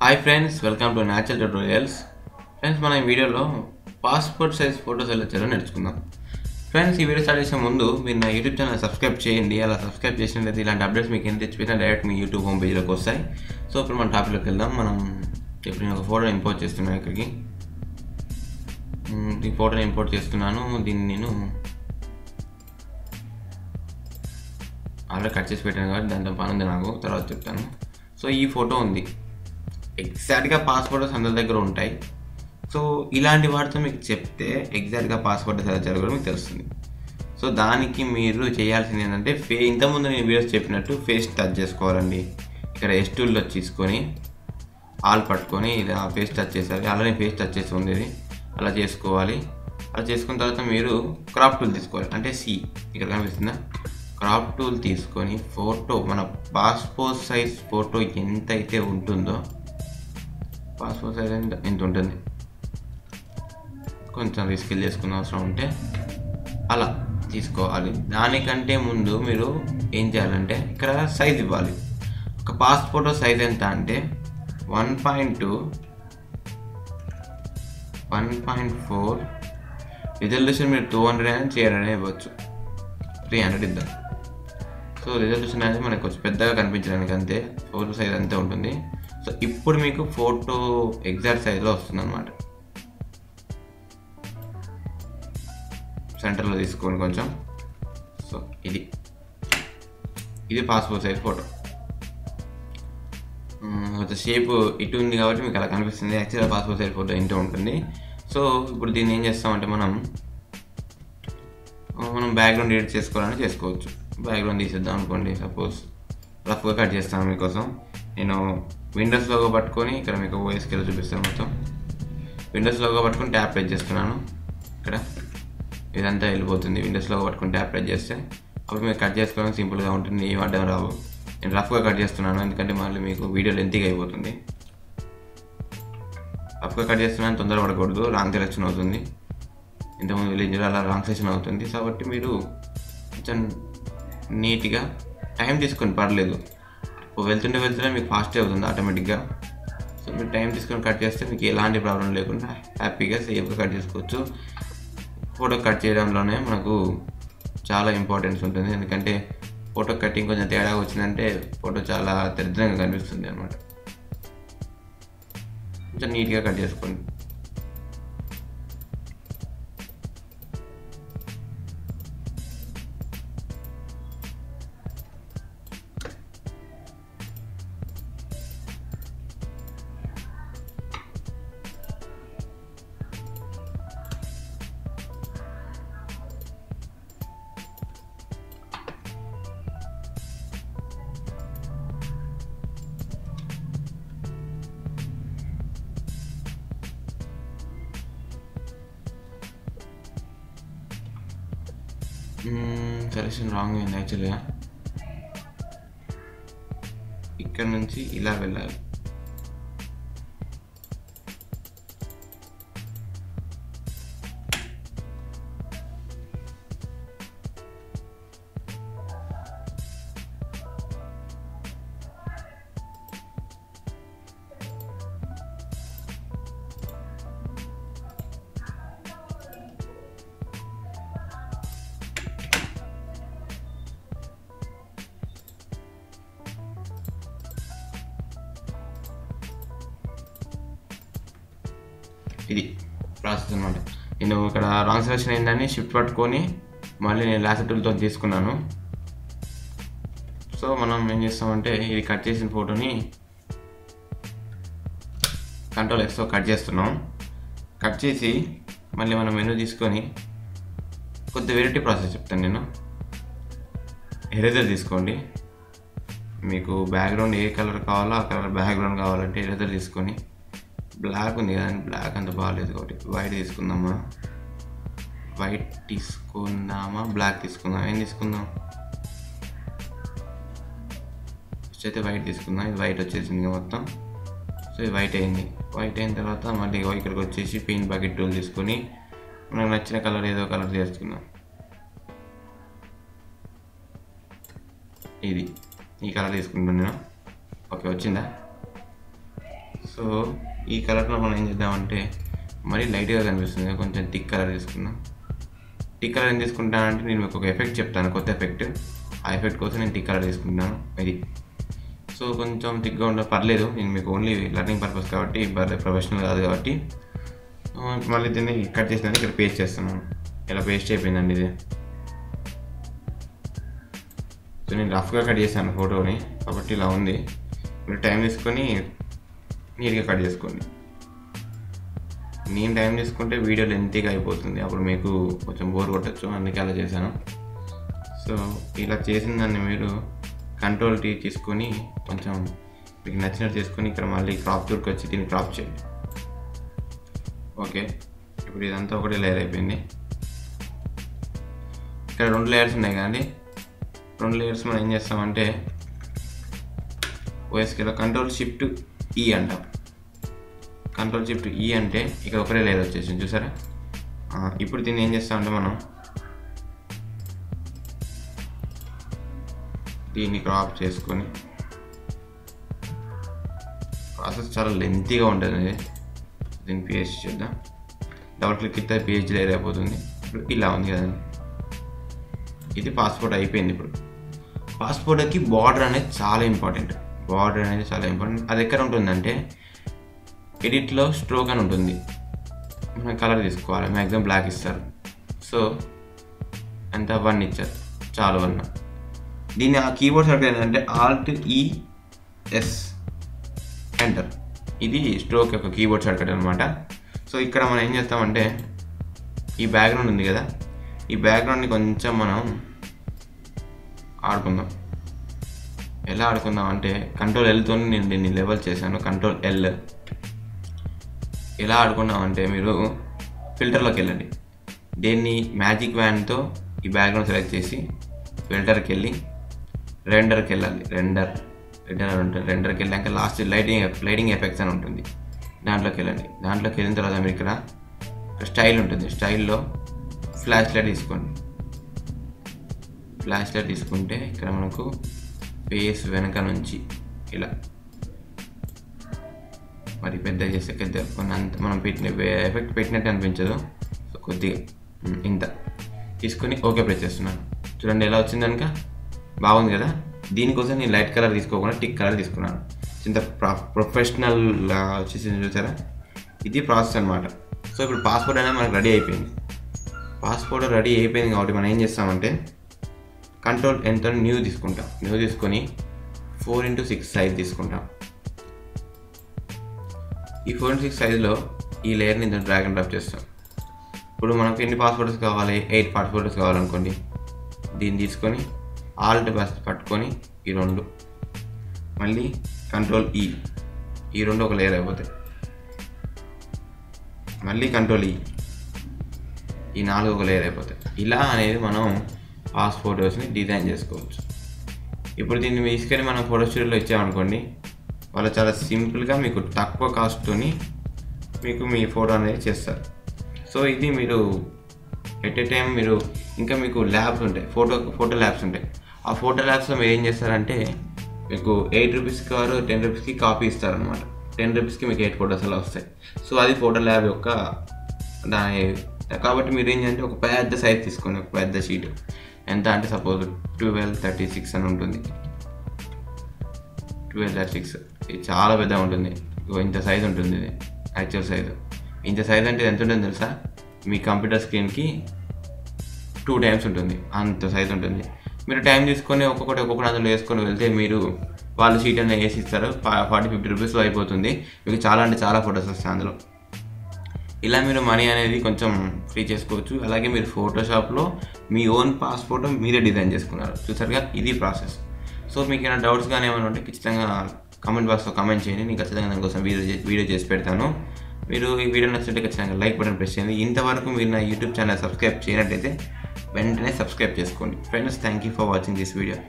Hi friends, welcome to natural tutorials. Friends, మనం ఈ వీడియోలో పాస్పోర్ట్ సైజ్ ఫోటోస్ ఎలా చేయాలో నేర్చుకుందాం. ఫ్రెండ్స్, ఈ వీడియో స్టార్ట్ చేసే ముందు మీరు నా యూట్యూబ్ ఛానల్ సబ్స్క్రైబ్ చేయండి. అలా సబ్స్క్రైబ్ చేసినట్లయితే ఇలాంటి అప్డేట్స్ మీకు ఎంత తెచ్చిపోయినా డైరెక్ట్ మీ యూట్యూబ్ హోమ్ పేజ్లోకి వస్తాయి. సో ఇప్పుడు మన టాపిక్లోకి వెళ్దాం. ఇప్పుడు నేను ఒక ఫోటో ఇంపోర్ట్ చేస్తున్నాను. ఇక్కడికి ఈ ఫోటోని ఇంపోర్ట్ చేస్తున్నాను. దీన్ని నేను ఆల్రెడీ కట్ చేసి పెట్టాను కాబట్టి దాంతో పని ఉంది, నాకు తర్వాత చెప్తాను. సో ఈ ఫోటో ఉంది, ఎగ్జాక్ట్గా పాస్పోర్ట్స్ అందరి దగ్గర ఉంటాయి. సో ఇలాంటి వాటితో మీకు చెప్తే ఎగ్జాక్ట్గా పాస్పోర్ట్ ఎలా జరగడం మీకు తెలుస్తుంది. సో దానికి మీరు చేయాల్సింది ఏంటంటే ఇంతకుముందు నేను వీడియోస్ చెప్పినట్టు ఫేస్ టచ్ చేసుకోవాలండి. ఇక్కడ ఎస్ టూల్లో తీసుకొని ఆల్ పట్టుకొని ఇలా ఫేస్ టచ్ చేసాలి. అలానే ఫేస్ టచ్ చేసి ఉంది, అలా చేసుకోవాలి. అలా చేసుకున్న తర్వాత మీరు క్రాప్ టూల్ తీసుకోవాలి. అంటే ఇక్కడ కనిపిస్తుందా, క్రాప్ టూల్ తీసుకొని ఫోటో మన పాస్పోర్ట్ సైజ్ ఫోటో ఎంత అయితే ఉంటుందో, పాస్పోర్ట్ సైజ్ ఎంత ఉంటుంది, కొంచెం రీస్కేల్ చేసుకున్న అవసరం ఉంటే అలా తీసుకోవాలి. దానికంటే ముందు మీరు ఏం చేయాలంటే ఇక్కడ సైజ్ ఇవ్వాలి. ఒక పాస్పోర్ట్ సైజ్ ఎంత అంటే 1.2, 1.4, రిజల్యూషన్ మీరు 200 అని 300 ఇవ్వచ్చు. 300 ఇద్దాం. సో రిజల్యూషన్ అనేది మనకు కొంచెం పెద్దగా కనిపించడానికి అంతే, ఫోటో సైజ్ అంతే ఉంటుంది. సో ఇప్పుడు మీకు ఫోటో ఎగ్జాక్ట్ సైజులో వస్తుంది అన్నమాట. సెంటర్లో తీసుకోండి కొంచెం. సో ఇది పాస్పోర్ట్ సైజ్ ఫోటో. కొంచెం షేప్ ఇటు ఉంది కాబట్టి మీకు అలా కనిపిస్తుంది. యాక్చువల్గా పాస్పోర్ట్ సైజ్ ఫోటో ఇంటూ ఉంటుంది. సో ఇప్పుడు దీన్ని ఏం చేస్తామంటే మనం బ్యాక్గ్రౌండ్ ఎడిట్ చేసుకోవాలని చేసుకోవచ్చు. బ్యాక్గ్రౌండ్ తీసేద్దాం అనుకోండి. సపోజ్ రఫ్గా కట్ చేస్తాను మీకోసం. నేను విండోస్ లోగో పట్టుకొని ఇక్కడ మీకు ఓఎస్కేలో చూపిస్తాను. మొత్తం విండోస్ లోగో పట్టుకొని ట్యాప్ ప్రెస్ చేస్తున్నాను. ఇక్కడ ఇదంతా వెళ్ళిపోతుంది. విండోస్ లోగో పట్టుకొని ట్యాప్ ప్రెస్ చేస్తే అప్పుడు మీరు కట్ చేసుకోవడం సింపుల్గా ఉంటుంది, ఏం అడ్డం రావు. నేను రఫ్గా కట్ చేస్తున్నాను ఎందుకంటే మళ్ళీ మీకు వీడియో లెంతీగా అయిపోతుంది. రఫ్గా కట్ చేస్తున్నాను, తొందర పడకూడదు, రాంగ్ సెలెక్షన్ అవుతుంది. ఇంతకుముందు విలేజ్లో అలా రాంగ్ సెలెక్షన్ అవుతుంది. కాబట్టి మీరు కొంచెం నీట్గా టైం తీసుకొని పర్లేదు, వెళ్తుంటే మీకు ఫాస్టే అవుతుంది ఆటోమేటిక్గా. సో మీరు టైం తీసుకొని కట్ చేస్తే మీకు ఎలాంటి ప్రాబ్లం లేకుండా హ్యాపీగా సేఫ్గా కట్ చేసుకోవచ్చు. ఫోటో కట్ చేయడంలోనే మనకు చాలా ఇంపార్టెన్స్ ఉంటుంది. ఎందుకంటే ఫోటో కటింగ్ కొంచెం తేడా వచ్చిందంటే ఫోటో చాలా దరిద్రంగా కనిపిస్తుంది అన్నమాట. కొంచెం నీట్గా కట్ చేసుకోండి. సెలెక్షన్ రాంగ్ అయింది. యాక్చువల్గా ఇక్కడ నుంచి ఇలా వెళ్ళాలి. ఇది ప్రాసెస్ అనమాట. నేను ఇక్కడ రాంగ్ సెలెక్షన్ అయిందని షిఫ్ట్ పట్టుకొని మళ్ళీ నేను లాసర్ టూల్తో తీసుకున్నాను. సో మనం ఏం చేస్తామంటే ఇది కట్ చేసిన ఫోటోని కంట్రోల్ ఎక్స్తో కట్ చేస్తున్నాం. కట్ చేసి మళ్ళీ మనం మెనూ తీసుకొని కొద్ది వెరైటీ ప్రాసెస్ చెప్తాను నేను. ఎరేజర్ తీసుకోండి. మీకు బ్యాక్గ్రౌండ్ ఏ కలర్ కావాలో ఆ కలర్ బ్యాక్గ్రౌండ్ కావాలంటే ఎరేజర్ తీసుకొని, బ్లాక్ ఉంది కదండి, బ్లాక్ అంత బాగాలేదు కాబట్టి వైట్ తీసుకుందామా, బ్లాక్ తీసుకుందాం, ఏం తీసుకుందాం, ఫస్ట్ అయితే వైట్ తీసుకుందాం. ఇది వైట్ వచ్చేసింది మొత్తం. సో ఇది వైట్ అయింది. వైట్ అయిన తర్వాత మళ్ళీ ఇక్కడికి వచ్చేసి పెయింట్ బకెట్ టూల్ తీసుకొని మనకు నచ్చిన కలర్ ఏదో కలర్ చేసుకుందాం. ఈ కలర్ తీసుకుంటాను నేను. ఓకే, వచ్చిందా? సో ఈ కలర్లో మనం ఏం చేద్దామంటే మరీ లైట్గా కనిపిస్తుంది, కొంచెం థిక్ కలర్ తీసుకుందాం. థిక్ కలర్ ఏం తీసుకుంటానంటే నేను మీకు ఒక ఎఫెక్ట్ చెప్తాను, కొత్త ఎఫెక్ట్. ఆ ఎఫెక్ట్ కోసం నేను థిక్ కలర్ తీసుకుంటాను. ఇది సో కొంచెం థిక్గా ఉండే పర్లేదు, నేను మీకు ఓన్లీ లర్నింగ్ పర్పస్ కాబట్టి, ప్రొఫెషనల్ కాదు కాబట్టి. మళ్ళీ దీన్ని కట్ చేసినాక ఇక్కడ పేస్ట్ చేస్తున్నాను. ఇలా పేస్ట్ అయిపోయిందండి ఇది. సో నేను రఫ్గా కట్ చేశాను ఫోటోని కాబట్టి ఇలా ఉంది. మీరు టైం తీసుకొని నీట్గా కట్ చేసుకోండి. నేను టైం తీసుకుంటే వీడియో లెంతీగా అయిపోతుంది, అప్పుడు మీకు కొంచెం బోర్ కొట్టచ్చు, అందుకే అలా చేశాను. సో ఇలా చేసిన దాన్ని మీరు కంట్రోల్ T తీసుకొని కొంచెం మీకు నచ్చినట్టు చేసుకొని ఇక్కడ మళ్ళీ క్రాప్ టూర్కి వచ్చి దీన్ని క్రాప్ చేయండి. ఓకే, ఇప్పుడు ఇదంతా ఒకటే లేయర్ అయిపోయింది. ఇక్కడ 2 లేయర్స్ ఉన్నాయి కదండి, 2 లేయర్స్ మనం ఏం చేస్తామంటే ఓఎస్కేలో Ctrl+Shift+E అంటాం. Ctrl+Shift+E అంటే ఇక్కడ ఒకటే లేయర్ వచ్చేసింది, చూసారా? ఇప్పుడు దీన్ని ఏం చేస్తామంటే మనం దీన్ని క్రాప్ చేసుకొని, ప్రాసెస్ చాలా లెంతీగా ఉంటుంది. దీన్ని పేస్ట్ చేద్దాం. డబుల్ క్లిక్ ఇస్తే పేజ్ లేయర్ అయిపోతుంది. ఇప్పుడు ఇలా ఉంది కదండి, ఇది పాస్పోర్ట్ అయిపోయింది. ఇప్పుడు పాస్పోర్ట్కి బార్డర్ అనేది చాలా ఇంపార్టెంట్. అది ఎక్కడ ఉంటుందంటే ఎడిట్లో స్ట్రోక్ అని ఉంటుంది. మనం కలర్ తీసుకోవాలి, మ్యాక్సిమం బ్లాక్ ఇస్తారు. సో ఎంత 1 ఇచ్చారు, చాలు 1. దీన్ని ఆ కీబోర్డ్ షార్ట్కట్ ఏంటంటే Alt+E+S ఎంటర్. ఇది స్ట్రోక్ యొక్క కీబోర్డ్ షార్ట్కట్ అనమాట. సో ఇక్కడ మనం ఏం చేస్తామంటే ఈ బ్యాక్గ్రౌండ్ ఉంది కదా, ఈ బ్యాక్గ్రౌండ్ని కొంచెం మనం ఆడుకుందాం. ఎలా ఆడుకుందాం అంటే Ctrl+Lతో నేను దీన్ని లెవెల్ చేశాను. Ctrl+L. ఎలా ఆడుకున్నామంటే మీరు ఫిల్టర్లోకి వెళ్ళండి. దీన్ని మ్యాజిక్ వ్యాండ్తో ఈ బ్యాక్గ్రౌండ్ సెలెక్ట్ చేసి ఫిల్టర్కి వెళ్ళి రెండర్కి వెళ్ళాలి. రెండర్ అని ఉంటుంది. రెండర్కి వెళ్ళాక లాస్ట్ లైటింగ్ ఎఫెక్ట్స్ అని ఉంటుంది, దాంట్లోకి వెళ్ళండి. దాంట్లోకి వెళ్ళిన తర్వాత మీరు ఇక్కడ స్టైల్ ఉంటుంది, స్టైల్లో ఫ్లాష్ లైట్ తీసుకోండి. ఫ్లాష్ లైట్ తీసుకుంటే ఇక్కడ మనకు ఫేస్ వెనక నుంచి ఇలా మరి పెద్ద చేస్తే అంత మనం పెట్టిన ఎఫెక్ట్ పెట్టినట్టు అనిపించదు. సో కొద్దిగా ఇంత తీసుకొని ఓకే ప్రెస్ చేస్తున్నాను. చూడండి ఎలా వచ్చింది కనుక, బాగుంది కదా. దీనికోసం నేను లైట్ కలర్ తీసుకోకుండా టిక్ కలర్ తీసుకున్నాను. ఇంత ప్రొఫెషనల్ వచ్చేసింది, చూసారా? ఇది ప్రాసెస్ అనమాట. సో ఇప్పుడు పాస్పోర్ట్ అనేది మనకు రెడీ అయిపోయింది. పాస్పోర్ట్ రెడీ అయిపోయింది కాబట్టి మనం ఏం చేస్తామంటే Ctrl+N న్యూ తీసుకుంటాం. న్యూ తీసుకొని 4:6 సైజ్ తీసుకుంటాం. ఈ 4:6 సైజులో ఈ లేయర్ని డ్రాగ్ అండ్ డ్రాప్ చేస్తాం. ఇప్పుడు మనకు ఎన్ని పాస్పోర్ట్స్ కావాలి, 8 పాస్పోర్ట్స్ కావాలనుకోండి. దీన్ని తీసుకొని Alt పట్టుకొని ఈ 2 మళ్ళీ Ctrl+E, ఈ 2 ఒక లేయర్ అయిపోతాయి. మళ్ళీ Ctrl+E, ఈ 4 ఒక లేయర్ అయిపోతాయి. ఇలా అనేది మనం పాస్పోర్ట్స్ని డిజైన్ చేసుకోవచ్చు. ఇప్పుడు దీన్ని తీసుకొని మనం ఫోటో స్టూడియోలో ఇచ్చామనుకోండి, వాళ్ళు చాలా సింపుల్గా మీకు తక్కువ కాస్ట్తోని మీకు మీ ఫోటో అనేది చేస్తారు. సో ఇది మీరు ఎట్ ఏ టైం మీరు ఇంకా మీకు ల్యాబ్స్ ఉంటాయి, ఫోటో ల్యాబ్స్ ఉంటాయి. ఆ ఫోటో ల్యాబ్స్లో మీరు ఏం చేస్తారంటే మీకు 8 రూపీస్కి వారు 10 రూపీస్కి కాపీ ఇస్తారనమాట. 10 రూపీస్కి మీకు 8 ఫోటోస్ అలా వస్తాయి. సో అది ఫోటో ల్యాబ్ యొక్క దాని. కాబట్టి మీరు ఏం చేయాలంటే ఒక పెద్ద సైజ్ తీసుకోండి, ఒక పెద్ద షీట్. ఎంత అంటే సపోజ్ 1236 అని ఉంటుంది. 1236 ఇది చాలా పెద్దగా ఉంటుంది. ఇంత సైజ్ ఉంటుంది, ఇది యాక్చువల్ సైజు. ఇంత సైజ్ అంటే ఎంత ఉంటుంది తెలుసా? మీ కంప్యూటర్ స్క్రీన్కి 2 టైమ్స్ ఉంటుంది, అంత సైజ్ ఉంటుంది. మీరు టైం తీసుకొని ఒక్కొక్కటి అందులో వేసుకొని వెళ్తే మీరు వాళ్ళు షీట్ అనేది వేసి ఇస్తారు. 40-50 రూపీస్లో అయిపోతుంది. మీకు చాలా అంటే చాలా ఫొటోస్ వస్తాయి అందులో. ఇలా మీరు మనీ అనేది కొంచెం ఫ్రీ చేసుకోవచ్చు. అలాగే మీరు ఫోటోషాప్లో మీ ఓన్ పాస్పోర్ట్ మీరే డిజైన్ చేసుకున్నారు, చూసారుగా? ఇది ప్రాసెస్. సో మీకు ఏమైనా డౌట్స్ కానీ ఏమైనా ఉంటే ఖచ్చితంగా కామెంట్ బాక్స్లో కామెంట్ చేయండి. నేను ఖచ్చితంగా దానికోసం వీడియో చేసి పెడతాను. మీరు ఈ వీడియో నచ్చితే ఖచ్చితంగా లైక్ బటన్ ప్రెస్ చేయండి. ఇంతవరకు మీరు నా యూట్యూబ్ ఛానల్ సబ్స్క్రైబ్ చేయనట్టయితే వెంటనే సబ్స్క్రైబ్ చేసుకోండి. Friends, thank you for watching this video.